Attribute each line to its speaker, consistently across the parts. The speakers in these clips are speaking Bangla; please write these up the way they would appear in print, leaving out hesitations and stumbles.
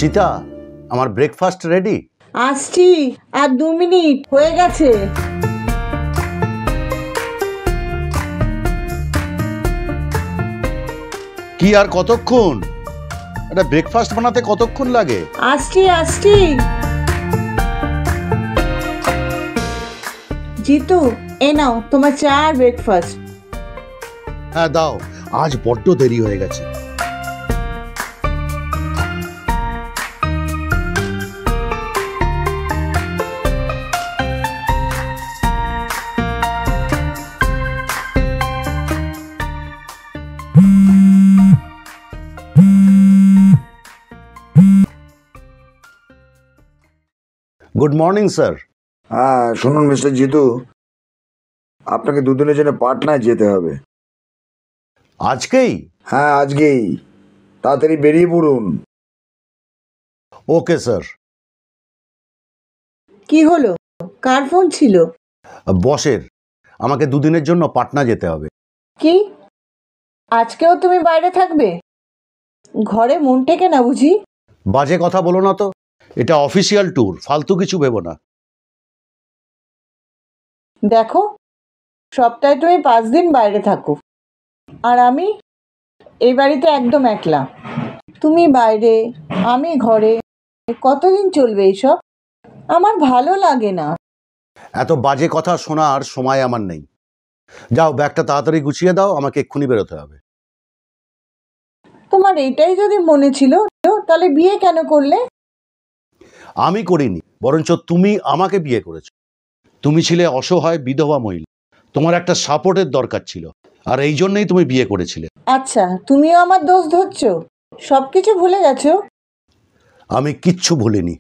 Speaker 1: সীতা, আমার ব্রেকফাস্ট রেডি।
Speaker 2: আসছি, আর 2 মিনিট হয়ে গেছে।
Speaker 1: কি আর কতক্ষণ? এটা ব্রেকফাস্ট বানাতে কতক্ষণ লাগে?
Speaker 2: আসছি আসছি। জিতু, এ নাও তোমার চা আর ব্রেকফাস্ট।
Speaker 1: হ্যাঁ দাও, আজ বড্ড দেরি হয়ে গেছে। Good morning sir.
Speaker 3: হ্যাঁ শুনুন মিস্টার জিতু, আপনাকে দুদিনের জন্য পাটনায় যেতে হবে।
Speaker 1: আজকেই?
Speaker 3: হ্যাঁ আজকেই, তাড়াতাড়ি বেরিয়ে পড়ুন।
Speaker 1: Okay sir.
Speaker 2: কি হলো, কার ফোন ছিল?
Speaker 1: বসের। আমাকে দুদিনের জন্য পাটনা যেতে হবে।
Speaker 2: কি, আজকেও তুমি বাইরে থাকবে? ঘরে মন টেকে না বুঝি?
Speaker 1: বাজে কথা বলো না তো, এটা অফিসিয়াল ট্যুর, ফালতু কিছু ভেবো না।
Speaker 2: দেখো, সপ্তাহে তুমি 5 দিন বাইরে থাকো, আর আমি এই বাড়িতে একদম একলা। তুমি বাইরে, আমি ঘরে, কতদিন চলবে এইসব? আমার ভালো লাগে না।
Speaker 1: এত বাজে কথা শোনার সময় আমার নেই। যাও, ব্যাগটা তাড়াতাড়ি গুছিয়ে দাও, আমাকে এক্ষুনি বেরোতে হবে।
Speaker 2: তোমার এইটাই যদি মনে ছিল, তাহলে বিয়ে কেন করলে?
Speaker 1: আমি করিনি, বরঞ্চ তুমি আমাকে বিয়ে করেছো। তুমি ছিলে অসহায় বিধবা মহিলা, তোমার একটা সাপোর্টের দরকার ছিল, আর এই জন্যই তুমি বিয়ে করেছিলে।
Speaker 2: আচ্ছা, তুমিও আমার দোষ ধরছো? সবকিছু ভুলে গেছো?
Speaker 1: আমি কিচ্ছু ভুলিনি,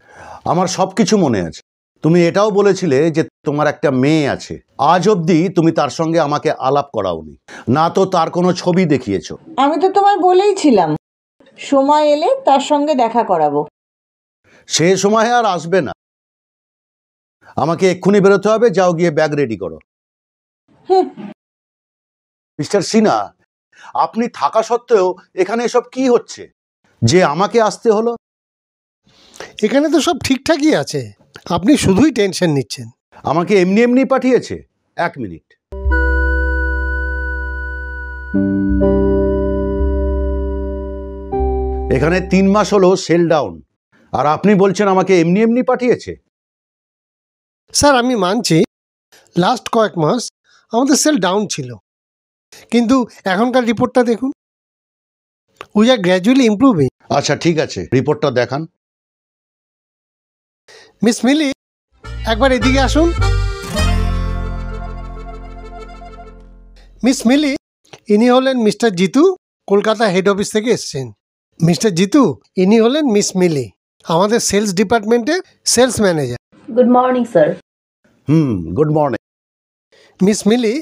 Speaker 1: আমার সবকিছু মনে আছে। তুমি এটাও বলেছিলে যে তোমার একটা মেয়ে আছে। আজ অবধি তুমি তার সঙ্গে আমাকে আলাপ করাওনি, না তো তার কোনো ছবি দেখিয়েছো।
Speaker 2: আমি তো তোমায় বলেইছিলাম, সময় এলে তার সঙ্গে দেখা করাবো।
Speaker 1: সে সময় আর আসবে না। আমাকে এক্ষুনি বেরোতে হবে, যাও গিয়ে ব্যাগ রেডি করো। মিস্টার সিনহা, আপনি থাকা সত্ত্বেও এখানে এসব কি হচ্ছে যে আমাকে আসতে হলো?
Speaker 4: এখানে তো সব ঠিকঠাকই আছে, আপনি শুধুই টেনশন নিচ্ছেন।
Speaker 1: আমাকে এমনি এমনি পাঠিয়েছে? 1 মিনিট। এখানে 3 মাস হলো সেল ডাউন, আর আপনি বলছেন আমাকে এমনি এমনি পাঠিয়েছে?
Speaker 4: স্যার আমি মানছি, লাস্ট কয়েক মাস আমাদের সেল ডাউন ছিল, কিন্তু এখনকার রিপোর্টটা দেখুন, উই আর গ্র্যাজুয়ালি ইমপ্রুভিং।
Speaker 1: আচ্ছা ঠিক আছে, রিপোর্টটা দেখান।
Speaker 4: মিস মিলি, একবার এদিকে আসুন। মিস মিলি, ইনি হলেন mister Jitu, Kolkata head office থেকে এসছেন। মিস্টার জিতু, ইনি হলেন মিস মিলি, আমাদের সেলস ডিপার্টমেন্টের sales manager.
Speaker 5: Good morning sir.
Speaker 1: Good morning.
Speaker 4: Miss Mili,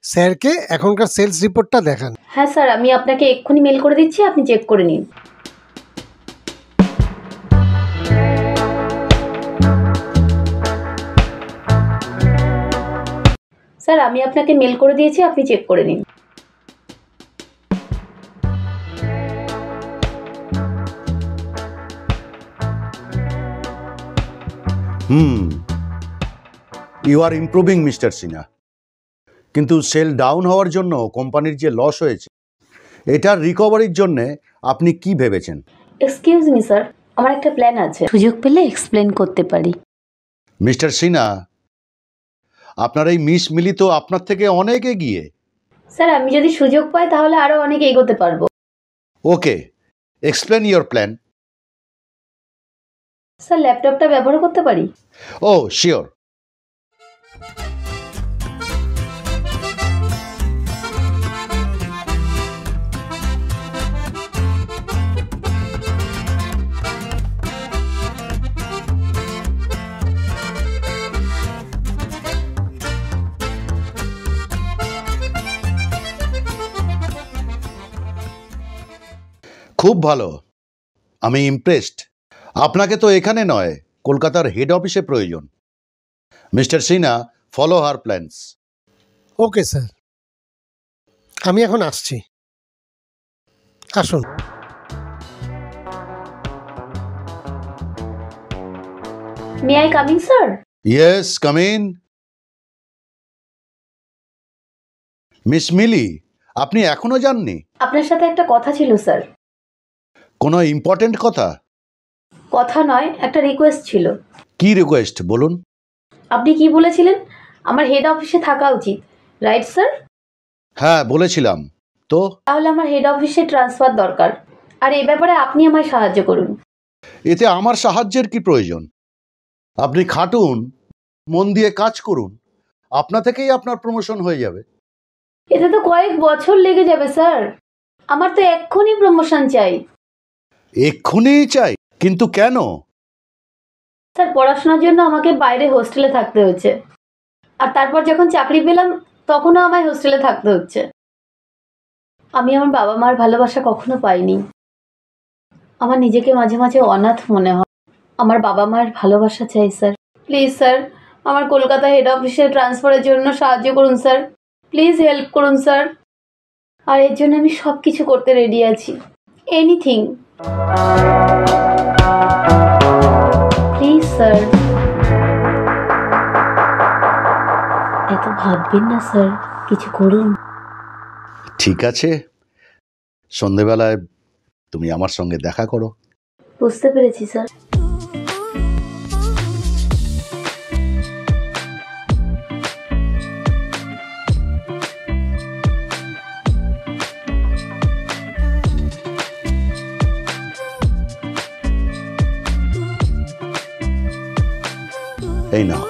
Speaker 4: স্যারকে এখনকার সেলস রিপোর্টটা দেখান।
Speaker 5: হ্যাঁ স্যার, আমি আপনাকে এক্ষুনি মেল করে দিচ্ছি, আপনি চেক করে নিন। স্যার আমি আপনাকে মেল করে দিয়েছি, আপনি চেক করে নিন।
Speaker 1: You are improving mister Sinha, কিন্তু সেল ডাউন হওয়ার জন্য কোম্পানির যে লস হয়েছে, এটার রিকভারির জন্য আপনি কি ভেবেছেন?
Speaker 5: এক্সকিউজ মি স্যার, আমার একটা প্ল্যান আছে, সুযোগ পেলে এক্সপ্লেন করতে পারি।
Speaker 1: মিস্টার সিনহা, আপনার এই মিস মিলি তো আপনার থেকে অনেক এগিয়ে।
Speaker 5: স্যার আমি যদি সুযোগ পাই তাহলে আরো অনেক এগোতে পারবো।
Speaker 1: ওকে, এক্সপ্লেন ইওর প্ল্যান।
Speaker 5: স্যার ল্যাপটপটা ব্যবহার করতে পারি?
Speaker 1: ও শিওর। খুব ভালো, আমি ইমপ্রেসড। আপনাকে তো এখানে নয়, কলকাতার হেড অফিসে প্রয়োজন। Mister Sinha, follow her plans.
Speaker 4: Okay sir, আমি এখন আসছি, আসুন।
Speaker 5: May I coming sir?
Speaker 1: Yes, come in. Miss Mili, আপনি এখনো যাননি?
Speaker 5: আপনার সাথে একটা কথা ছিল স্যার।
Speaker 1: কোনো ইম্পর্টেন্ট কথা?
Speaker 5: কথা নয়, একটা রিকোয়েস্ট ছিল।
Speaker 1: কি রিকোয়েস্ট বলুন?
Speaker 5: আপনি কি বলেছিলেন আমার হেড অফিসে থাকা উচিত, রাইট স্যার?
Speaker 1: হ্যাঁ বলেছিলাম তো।
Speaker 5: তাহলে আমার হেড অফিসে ট্রান্সফার দরকার, আর এই ব্যাপারে আপনি আমায় সাহায্য করুন।
Speaker 1: এতে আমার সাহায্যের কি প্রয়োজন? আপনি খাটুন, মন দিয়ে কাজ করুন, আপনা থেকেই আপনার প্রমোশন হয়ে যাবে।
Speaker 5: এতে তো কয়েক বছর লেগে যাবে স্যার। আমার তো এক্ষুনি প্রমোশন চাই।
Speaker 1: এক্ষুনি চাই? কিন্তু কেন?
Speaker 5: স্যার, পড়াশোনার জন্য আমাকে বাইরে হোস্টেলে থাকতে হচ্ছে, আর তারপর যখন চাকরি পেলাম তখনও আমায় হোস্টেলে থাকতে হচ্ছে। আমি আমার বাবা মার ভালোবাসা কখনো পাইনি। আমার নিজেকে মাঝে মাঝে অনাথ মনে হয়। আমার বাবা মার ভালোবাসা চাই স্যার। প্লিজ স্যার, আমার কলকাতা হেড অফিসে ট্রান্সফারের জন্য সাহায্য করুন স্যার। প্লিজ হেল্প করুন স্যার। আর এর জন্য আমি সব কিছু করতে রেডি আছি, এনিথিং। Please sir. এত ভাববেন না স্যার, কিছু করুন।
Speaker 1: ঠিক আছে, সন্ধেবেলায় তুমি আমার সঙ্গে দেখা করো।
Speaker 5: বুঝতে পেরেছি স্যার।
Speaker 1: এই নাও।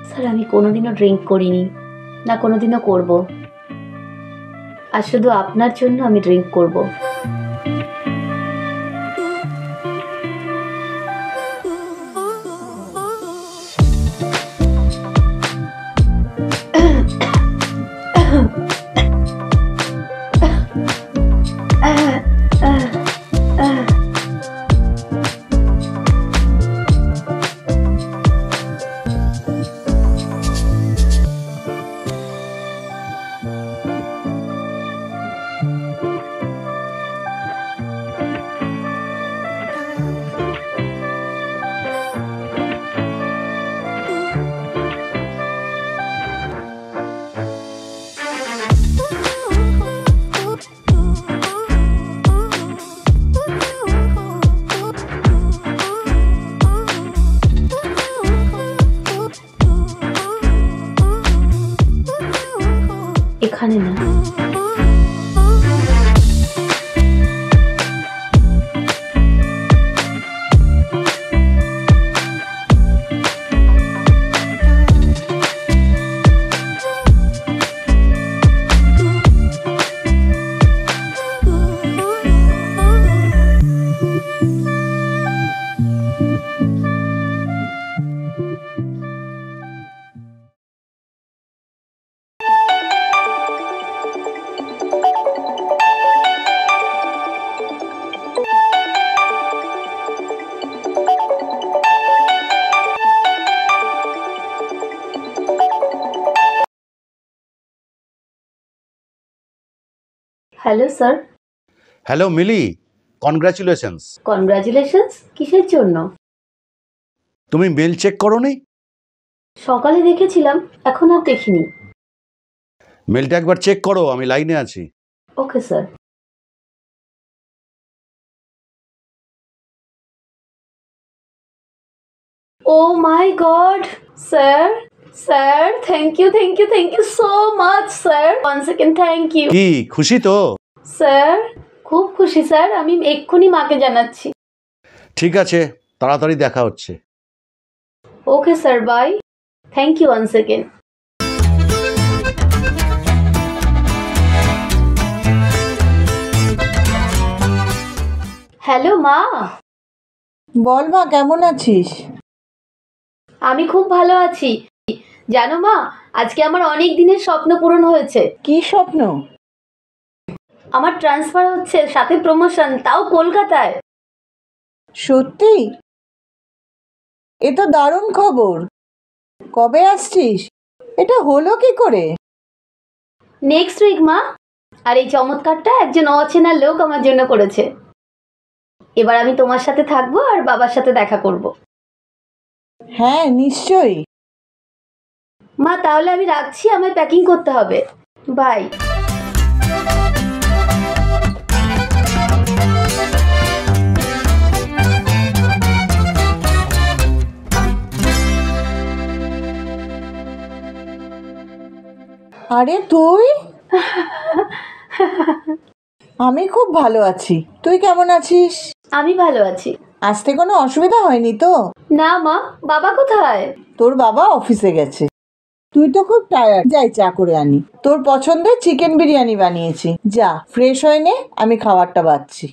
Speaker 5: স্যার, আমি কোনোদিনও ড্রিঙ্ক করিনি, না কোনোদিনও করব। আর শুধু আপনার জন্য আমি ড্রিঙ্ক করব। এখানে না। Hello sir.
Speaker 1: হ্যালো মিলি, কনগ্রাচুলেশনস।
Speaker 5: কনগ্রাচুলেশনস? কিসের জন্য?
Speaker 1: তুমি মেল চেক করোনি?
Speaker 5: সকালে দেখেছিলাম, এখন আর দেখিনি।
Speaker 1: মেলটা একবার চেক করো, আমি লাইনে আছি।
Speaker 5: Okay sir. Oh my god sir, sir thank you so much sir. One second, thank you.
Speaker 1: কি খুশি তো?
Speaker 5: স্যার খুব খুশি স্যার, আমি এক্ষুনি মাকে জানাচ্ছি।
Speaker 1: ঠিক আছে, তাড়াতাড়ি দেখা হচ্ছে।
Speaker 5: Okay sir, bye. Thank you one second. Hello মা।
Speaker 2: বল মা, কেমন আছিস?
Speaker 5: আমি খুব ভালো আছি। জানো মা, আজকে আমার অনেক দিনের স্বপ্ন পূরণ হয়েছে।
Speaker 2: কি স্বপ্ন?
Speaker 5: আমার ট্রান্সফার হচ্ছে, সাথে প্রমোশন, তাও কলকাতায়।
Speaker 2: সত্যি? এ তো দারুণ খবর। কবে আসছিস? এটা হলো কি করে?
Speaker 5: নেক্সট উইক মা। আর এই চমৎকারটা একজন অচেনা লোক আমার জন্য করেছে। এবার আমি তোমার সাথে থাকবো আর বাবার সাথে দেখা করব।
Speaker 2: হ্যাঁ নিশ্চয়ই।
Speaker 5: মা তাহলে আমি রাখছি, আমায় প্যাকিং করতে হবে। বাই।
Speaker 2: আরে তুই? আমি খুব ভালো আছি, তুই কেমন আছিস?
Speaker 5: আমি ভালো আছি।
Speaker 2: আসতে কোনো অসুবিধা হয়নি তো?
Speaker 5: না মা, বাবা কোথায়?
Speaker 2: তোর বাবা অফিসে গেছে। তুই তো খুব টায়ার্ড, যাই চা করে আনি। তোর পছন্দের চিকেন বিরিয়ানি বানিয়েছি, যা ফ্রেশ হয়ে নে, আমি খাবারটা বাচ্ছি।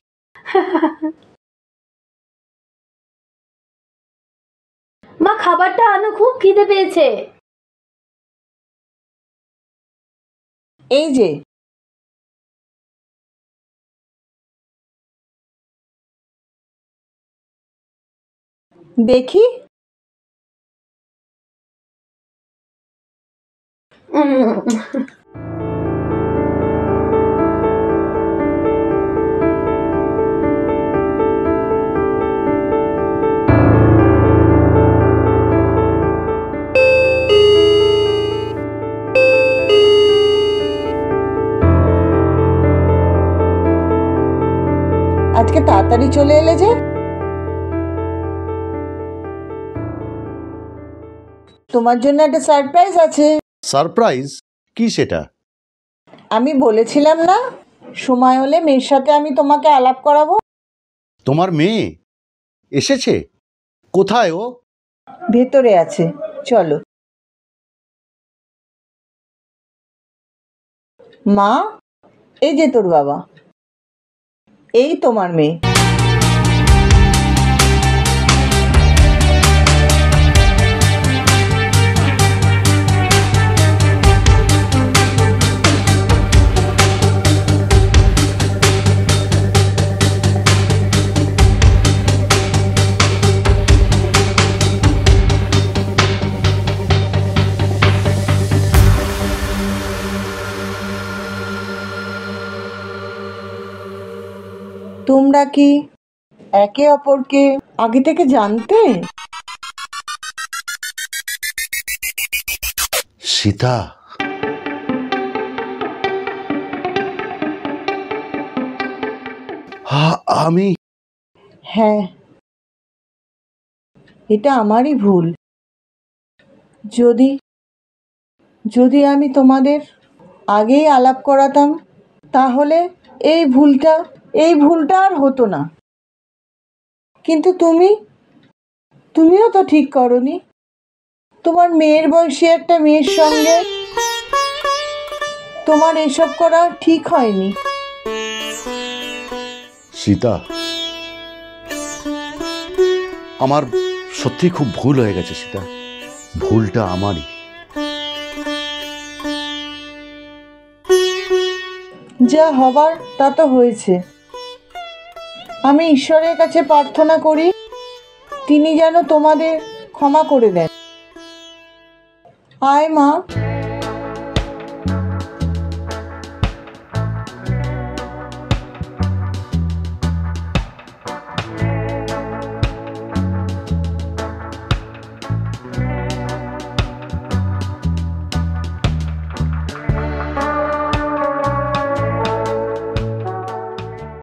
Speaker 5: মা খাবারটা আনো, খুব খিদে পেয়েছে।
Speaker 2: এই যে। দেখি। আজকে তাড়াতাড়ি চলে এলে যে? তোমার জন্য একটা সারপ্রাইজ আছে।
Speaker 1: সারপ্রাইজ? কি সেটা?
Speaker 2: আমি বলেছিলাম না, সময় হলে মেয়ের সাথে আমি তোমাকে আলাপ করাবো।
Speaker 1: তোমার মেয়ে এসেছে? কোথায় ও?
Speaker 2: ভেতরে আছে, চলো। মা, এই যে তোর বাবা, এই তোমার মেয়ে। তোমরা কি একে অপরকে আগে থেকে জানতে?
Speaker 1: সীতা, আমি?
Speaker 2: হ্যাঁ, এটা আমারই ভুল। যদি যদি আমি তোমাদের আগেই আলাপ করাতাম, তাহলে এই ভুলটা আর হতো না। কিন্তু তুমিও তো ঠিক করনি। তোমার মেয়ের বয়সী একটা মেয়ের সঙ্গে তোমার এসব করা ঠিক হয়নি।
Speaker 1: সীতা, আমার সত্যি খুব ভুল হয়ে গেছে সীতা, ভুলটা আমারই।
Speaker 2: যা হবার তা তো হয়েছে। আমি ঈশ্বরের কাছে প্রার্থনা করি তিনি যেন তোমাদের ক্ষমা করে দেন। আয় মা।